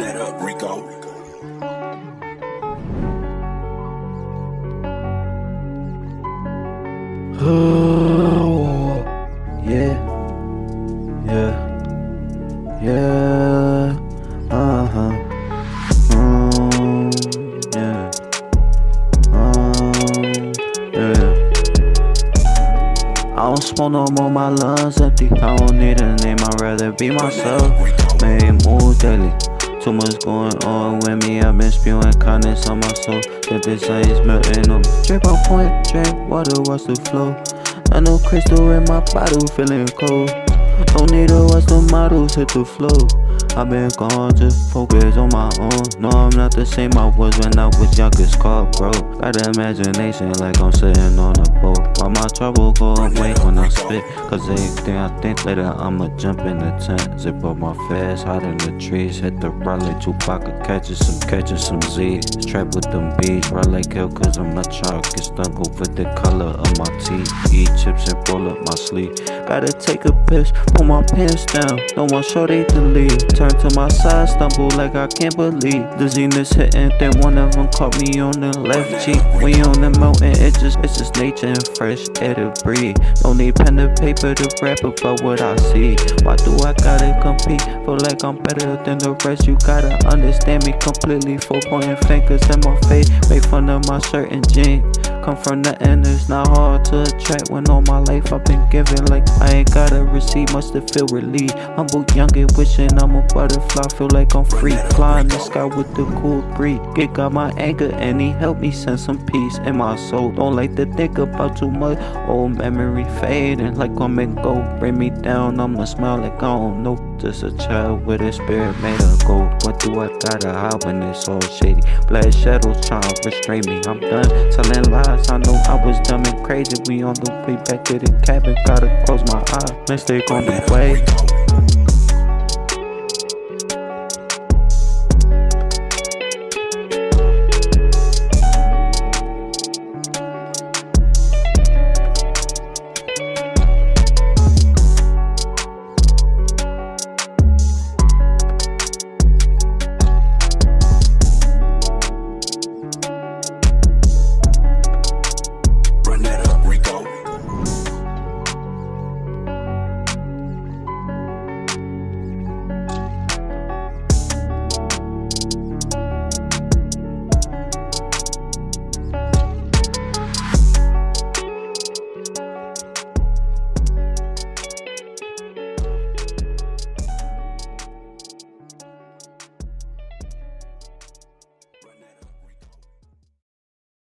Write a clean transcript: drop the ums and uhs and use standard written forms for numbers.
that up, Rico. Oh, yeah, yeah, yeah, yeah, yeah. I don't smoke no more, my lungs empty. I don't need a name, I'd rather be myself. Made moves daily. Too much going on with me, I've been spewing kindness on my soul. If this ice melting on me, drip on point, drink water, watch the flow. I know crystal in my bottle, feeling cold. Don't need to watch the models hit the flow. I've been gone, just focus on my own. No, I'm not the same I was when I was young, it's called bro. Got the imagination like I'm sitting on a boat. While my trouble go away when I spit. Cause everything I think later, I'ma jump in the tent. Zip up my fast, hide in the trees. Hit the Raleigh, Chewbacca, catching some Z's. Trap with them beats, Raleigh kill cause I'm not trying to get stung with the color of my teeth. Eat chips and roll up my sleeve. Gotta take a piss, pull my pants down. Don't want shorty to leave. Turn to my side, stumble like I can't believe. Dizziness hitting, then one of them caught me on the left cheek. We on the mountain, it's just nature and fresh air to breathe. Don't need pen and paper to rap about what I see. Why do I gotta compete? Feel like I'm better than the rest. You gotta understand me completely. 4 pointing fingers in my face, make fun of my shirt and jeans. Come from nothing, it's not hard to attract. When all my life I've been giving, like I ain't gotta receive much to feel relieved. Humble, young and wishing I'm a butterfly, feel like I'm free. Flying the sky with the cool breeze. Get got my anger and he helped me send some peace in my soul. Don't like to think about too much, old memory fading like come and go. Bring me down, I'ma smile like I don't know. Just a child with a spirit made of gold. What do I gotta hide when it's all shady? Black shadows trying to restrain me. I'm done telling lies, I know I was dumb and crazy. We on the way back to the cabin, gotta close my eyes. Mistake on the way.